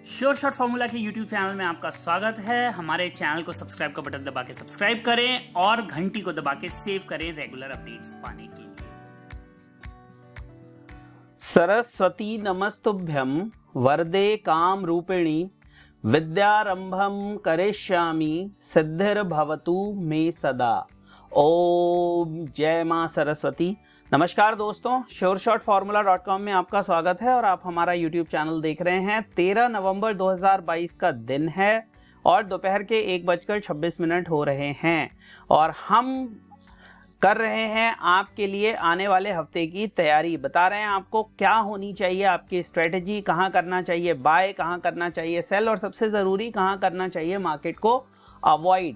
Sure shot formula के YouTube channel में आपका स्वागत है। हमारे चैनल को सब्सक्राइब का बटन दबा के सब्सक्राइब करें और घंटी को दबा के सेव करें रेगुलर अपडेट्स पाने के लिए। सरस्वती नमस्तुभ्यं वरदे काम रूपिणी विद्यारंभम करिष्यामि सिद्धिर्भवतु मे सदा। ओम जय मां सरस्वती। नमस्कार दोस्तों, sureshotformula.com में आपका स्वागत है और आप हमारा YouTube चैनल देख रहे हैं। 13 नवंबर 2022 का दिन है और दोपहर के 1:26 हो रहे हैं और हम कर रहे हैं आपके लिए आने वाले हफ्ते की तैयारी। बता रहे हैं आपको क्या होनी चाहिए, आपकी स्ट्रेटेजी कहां करना चाहिए, बाय कहां करना चाहिए, सेल और सबसे ज़रूरी कहां करना चाहिए मार्केट को अवॉइड।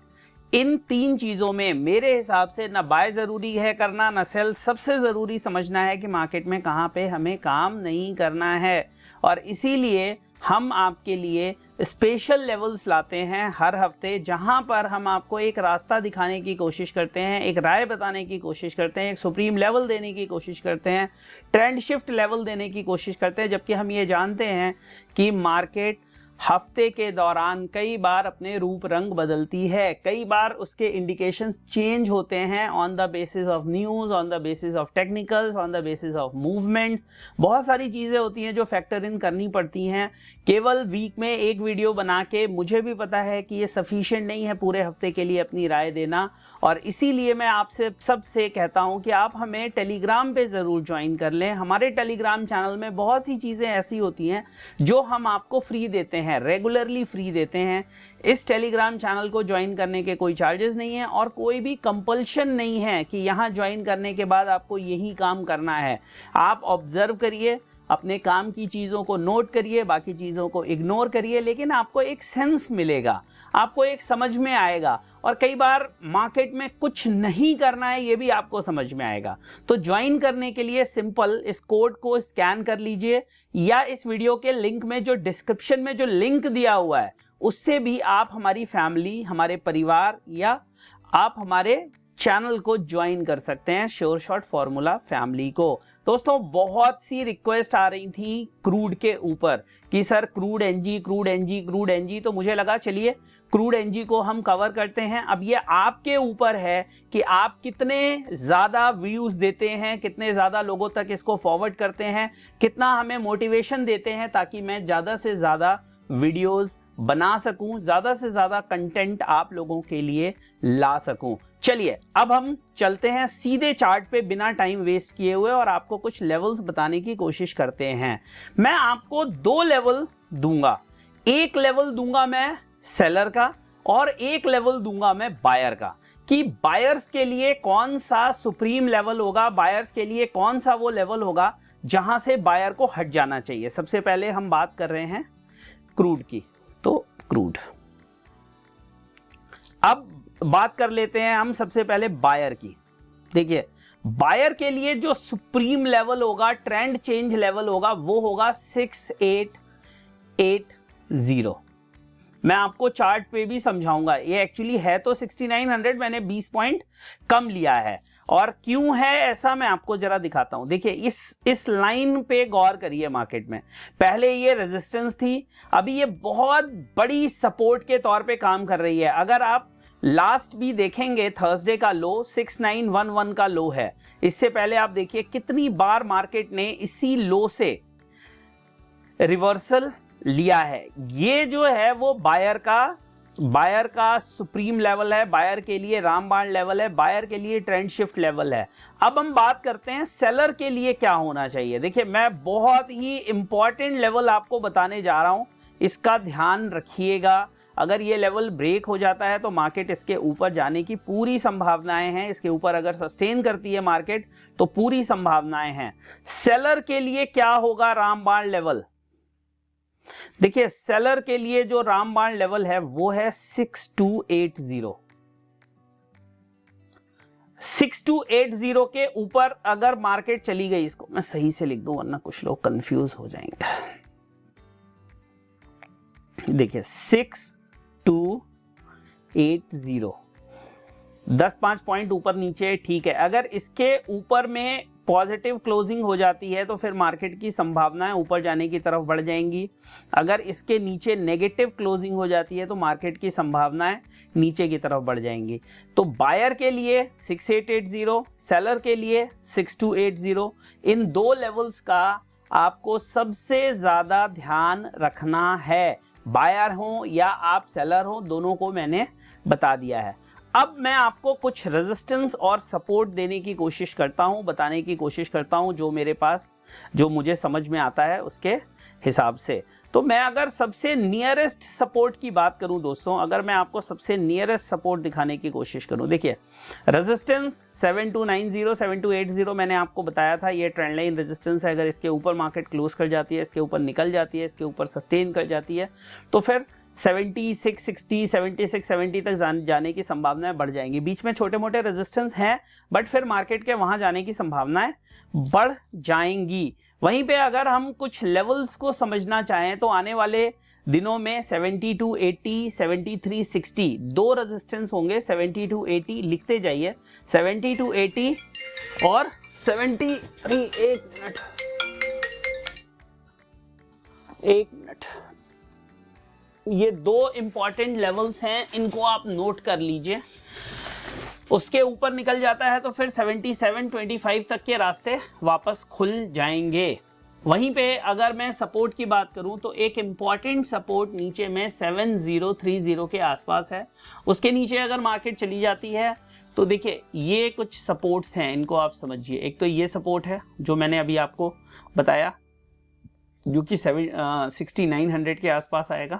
इन तीन चीज़ों में मेरे हिसाब से ना बाय ज़रूरी है करना, ना सेल। सबसे ज़रूरी समझना है कि मार्केट में कहां पे हमें काम नहीं करना है और इसीलिए हम आपके लिए स्पेशल लेवल्स लाते हैं हर हफ्ते, जहां पर हम आपको एक रास्ता दिखाने की कोशिश करते हैं, एक राय बताने की कोशिश करते हैं, एक सुप्रीम लेवल देने की कोशिश करते हैं, ट्रेंड शिफ्ट लेवल देने की कोशिश करते हैं। जबकि हम ये जानते हैं कि मार्केट हफ्ते के दौरान कई बार अपने रूप रंग बदलती है, कई बार उसके इंडिकेशंस चेंज होते हैं on the basis of news, on the basis of technicals, on the basis of movements. बहुत सारी चीज़ें होती हैं जो फैक्टर इन करनी पड़ती हैं। केवल वीक में एक वीडियो बना के मुझे भी पता है कि ये सफिशिएंट नहीं है पूरे हफ्ते के लिए अपनी राय देना, और इसीलिए मैं आपसे सबसे कहता हूं कि आप हमें टेलीग्राम पे ज़रूर ज्वाइन कर लें। हमारे टेलीग्राम चैनल में बहुत सी चीज़ें ऐसी होती हैं जो हम आपको फ्री देते हैं, रेगुलरली फ्री देते हैं। इस टेलीग्राम चैनल को ज्वाइन करने के कोई चार्जेस नहीं है और कोई भी कंपल्शन नहीं है कि यहाँ ज्वाइन करने के बाद आपको यही काम करना है। आप ऑब्जर्व करिए, अपने काम की चीज़ों को नोट करिए, बाकी चीज़ों को इग्नोर करिए, लेकिन आपको एक सेंस मिलेगा, आपको एक समझ में आएगा और कई बार मार्केट में कुछ नहीं करना है ये भी आपको समझ में आएगा। तो ज्वाइन करने के लिए सिंपल इस कोड को स्कैन कर लीजिए या इस वीडियो के लिंक में जो डिस्क्रिप्शन में जो लिंक दिया हुआ है उससे भी आप हमारी फैमिली, हमारे परिवार या आप हमारे चैनल को ज्वाइन कर सकते हैं, श्योर शॉट फॉर्मूला फैमिली को। दोस्तों, बहुत सी रिक्वेस्ट आ रही थी क्रूड के ऊपर कि sir crude NG, crude NG, crude NG, तो मुझे लगा चलिए क्रूड एनजी को हम कवर करते हैं। अब ये आपके ऊपर है कि आप कितने ज़्यादा व्यूज़ देते हैं, कितने ज़्यादा लोगों तक इसको फॉरवर्ड करते हैं, कितना हमें मोटिवेशन देते हैं ताकि मैं ज़्यादा से ज़्यादा वीडियोज़ बना सकूं, ज़्यादा से ज़्यादा कंटेंट आप लोगों के लिए ला सकूं। चलिए अब हम चलते हैं सीधे चार्ट पे बिना टाइम वेस्ट किए हुए और आपको कुछ लेवल्स बताने की कोशिश करते हैं। मैं आपको दो लेवल दूंगा, एक लेवल दूंगा मैं सेलर का और एक लेवल दूंगा मैं बायर का, कि बायर्स के लिए कौन सा सुप्रीम लेवल होगा, बायर्स के लिए कौन सा वो लेवल होगा जहां से बायर को हट जाना चाहिए। सबसे पहले हम बात कर रहे हैं क्रूड की, तो क्रूड। अब बात कर लेते हैं हम सबसे पहले बायर की। देखिए, बायर के लिए जो सुप्रीम लेवल होगा, ट्रेंड चेंज लेवल होगा, वो होगा 6880। मैं आपको चार्ट पे भी समझाऊंगा। ये एक्चुअली है तो 6900, मैंने 20 पॉइंट कम लिया है और क्यों है ऐसा मैं आपको जरा दिखाता हूं। देखिए, इस लाइन पे गौर करिए। मार्केट में पहले ये रेजिस्टेंस थी, अभी ये बहुत बड़ी सपोर्ट के तौर पे काम कर रही है। अगर आप लास्ट भी देखेंगे, थर्सडे का लो 6911 का लो है। इससे पहले आप देखिए कितनी बार मार्केट ने इसी लो से रिवर्सल लिया है। ये जो है वो बायर का सुप्रीम लेवल है, बायर के लिए रामबाण लेवल है, बायर के लिए ट्रेंड शिफ्ट लेवल है। अब हम बात करते हैं सेलर के लिए क्या होना चाहिए। देखिए, मैं बहुत ही इंपॉर्टेंट लेवल आपको बताने जा रहा हूं, इसका ध्यान रखिएगा। अगर ये लेवल ब्रेक हो जाता है तो मार्केट इसके ऊपर जाने की पूरी संभावनाएं हैं। इसके ऊपर अगर सस्टेन करती है मार्केट तो पूरी संभावनाएं हैं। सेलर के लिए क्या होगा रामबाण लेवल? देखिए, सेलर के लिए जो रामबाण लेवल है वो है 6280। 6280 के ऊपर अगर मार्केट चली गई, इसको मैं सही से लिख दूं वरना कुछ लोग कंफ्यूज हो जाएंगे। देखिए, 6280, 10-5 पॉइंट ऊपर नीचे ठीक है। अगर इसके ऊपर में पॉजिटिव क्लोजिंग हो जाती है तो फिर मार्केट की संभावनाएं ऊपर जाने की तरफ बढ़ जाएंगी। अगर इसके नीचे नेगेटिव क्लोजिंग हो जाती है तो मार्केट की संभावनाएं नीचे की तरफ बढ़ जाएंगी। तो बायर के लिए 6880, सेलर के लिए 6280, इन दो लेवल्स का आपको सबसे ज्यादा ध्यान रखना है। बायर हो या आप सेलर हो, दोनों को मैंने बता दिया है। अब मैं आपको कुछ रेजिस्टेंस और सपोर्ट देने की कोशिश करता हूं, बताने की कोशिश करता हूं, जो मेरे पास, जो मुझे समझ में आता है उसके हिसाब से। तो मैं अगर सबसे नियरेस्ट सपोर्ट की बात करूं दोस्तों, अगर मैं आपको सबसे नियरेस्ट सपोर्ट दिखाने की कोशिश करूं, देखिए रेजिस्टेंस 7290, 7280 मैंने आपको बताया था, ये ट्रेंड लाइन रेजिस्टेंस है। अगर इसके ऊपर मार्केट क्लोज कर जाती है, इसके ऊपर निकल जाती है, इसके ऊपर सस्टेन कर जाती है, तो फिर 7660, 7670 तक जाने की संभावनाएं बढ़ जाएंगी। बीच में छोटे मोटे रेजिस्टेंस हैं, बट फिर मार्केट के वहां जाने की संभावनाएं बढ़ जाएंगी। वहीं पे अगर हम कुछ लेवल्स को समझना चाहें तो आने वाले दिनों में 7280, 7360 दो रेजिस्टेंस होंगे। 7280 लिखते जाइए, 7280 और 73, एक मिनट, ये दो इंपॉर्टेंट लेवल्स हैं, इनको आप नोट कर लीजिए। उसके ऊपर निकल जाता है तो फिर 7725 तक के रास्ते वापस खुल जाएंगे। वहीं पे अगर मैं सपोर्ट की बात करूं तो एक इंपॉर्टेंट सपोर्ट नीचे में 7030 के आसपास है। उसके नीचे अगर मार्केट चली जाती है तो देखिए ये कुछ सपोर्ट्स हैं, इनको आप समझिए। एक तो ये सपोर्ट है जो मैंने अभी आपको बताया, जो कि 6900 के आसपास आएगा,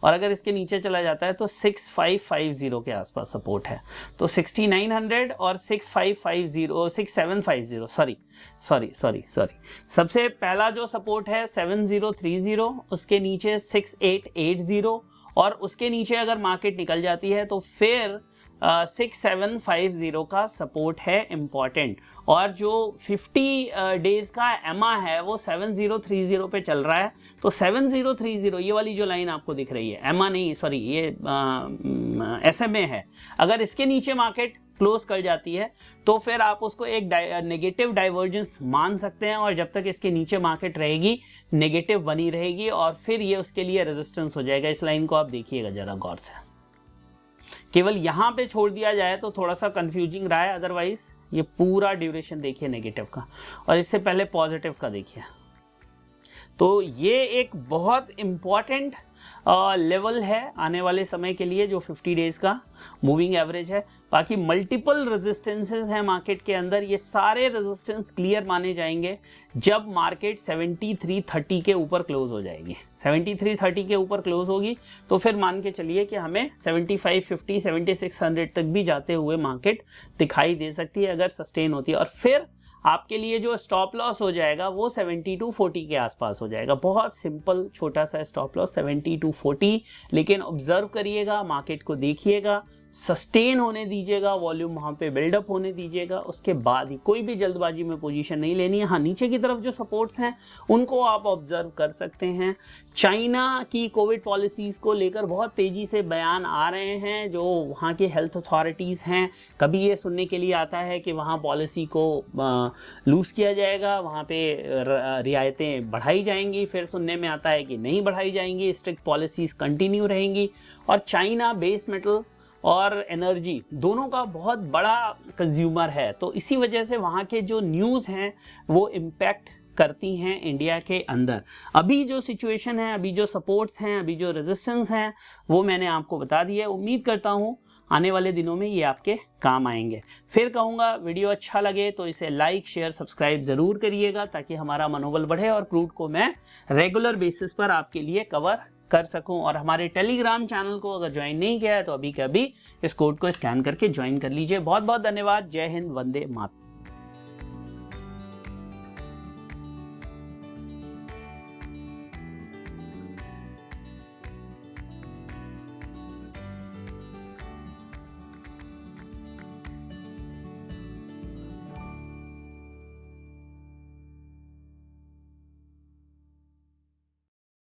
और अगर इसके नीचे चला जाता है तो 6550 के आसपास सपोर्ट है। तो 6900 और 6550, 6750, सॉरी, सबसे पहला जो सपोर्ट है 7030, उसके नीचे 6880, और उसके नीचे अगर मार्केट निकल जाती है तो फिर 6750 का सपोर्ट है इंपॉर्टेंट। और जो 50 डेज का एमा है वो 7030 पे चल रहा है। तो 7030, ये वाली जो लाइन आपको दिख रही है, एमा नहीं, सॉरी, ये SMA है। अगर इसके नीचे मार्केट क्लोज कर जाती है तो फिर आप उसको एक नेगेटिव डाइवर्जेंस मान सकते हैं, और जब तक इसके नीचे मार्केट रहेगी नेगेटिव बनी रहेगी, और फिर ये उसके लिए रेजिस्टेंस हो जाएगा। इस लाइन को आप देखिएगा जरा गौर से। केवल यहां पे छोड़ दिया जाए तो थोड़ा सा कंफ्यूजिंग रहा है, अदरवाइज ये पूरा ड्यूरेशन देखिए नेगेटिव का, और इससे पहले पॉजिटिव का देखिए। तो ये एक बहुत इंपॉर्टेंट लेवल है आने वाले समय के लिए, जो 50 डेज का मूविंग एवरेज है। बाकी मल्टीपल रेजिस्टेंसेस हैं मार्केट के अंदर, ये सारे रेजिस्टेंस क्लियर माने जाएंगे जब मार्केट 7330 के ऊपर क्लोज हो जाएगी। 7330 के ऊपर क्लोज होगी तो फिर मान के चलिए कि हमें 7550, 7600 तक भी जाते हुए मार्केट दिखाई दे सकती है अगर सस्टेन होती है। और फिर आपके लिए जो स्टॉप लॉस हो जाएगा वो 7240 के आसपास हो जाएगा। बहुत सिंपल छोटा सा स्टॉप लॉस 7240, लेकिन ऑब्जर्व करिएगा, मार्केट को देखिएगा, सस्टेन होने दीजिएगा, वॉल्यूम वहां पे बिल्डअप होने दीजिएगा, उसके बाद ही कोई भी जल्दबाजी में पोजीशन नहीं लेनी है। हाँ, नीचे की तरफ जो सपोर्ट्स हैं उनको आप ऑब्जर्व कर सकते हैं। चाइना की कोविड पॉलिसीज को लेकर बहुत तेजी से बयान आ रहे हैं जो वहाँ की हेल्थ अथॉरिटीज हैं। कभी ये सुनने के लिए आता है कि वहाँ पॉलिसी को लूज किया जाएगा, वहाँ पे रियायतें बढ़ाई जाएंगी, फिर सुनने में आता है कि नहीं बढ़ाई जाएंगी, स्ट्रिक्ट पॉलिसीज कंटिन्यू रहेंगी। और चाइना बेस मेटल और एनर्जी दोनों का बहुत बड़ा कंज्यूमर है, तो इसी वजह से वहाँ के जो न्यूज़ हैं वो इम्पैक्ट करती हैं इंडिया के अंदर। अभी जो सिचुएशन है, अभी जो सपोर्ट्स हैं, अभी जो रेजिस्टेंस हैं, वो मैंने आपको बता दिया है। उम्मीद करता हूँ आने वाले दिनों में ये आपके काम आएंगे। फिर कहूँगा, वीडियो अच्छा लगे तो इसे लाइक, शेयर, सब्सक्राइब ज़रूर करिएगा ताकि हमारा मनोबल बढ़े और क्रूड को मैं रेगुलर बेसिस पर आपके लिए कवर कर सकूं। और हमारे टेलीग्राम चैनल को अगर ज्वाइन नहीं किया है तो अभी के अभी इस कोड को स्कैन करके ज्वाइन कर लीजिए। बहुत बहुत धन्यवाद। जय हिंद, वंदे मातरम।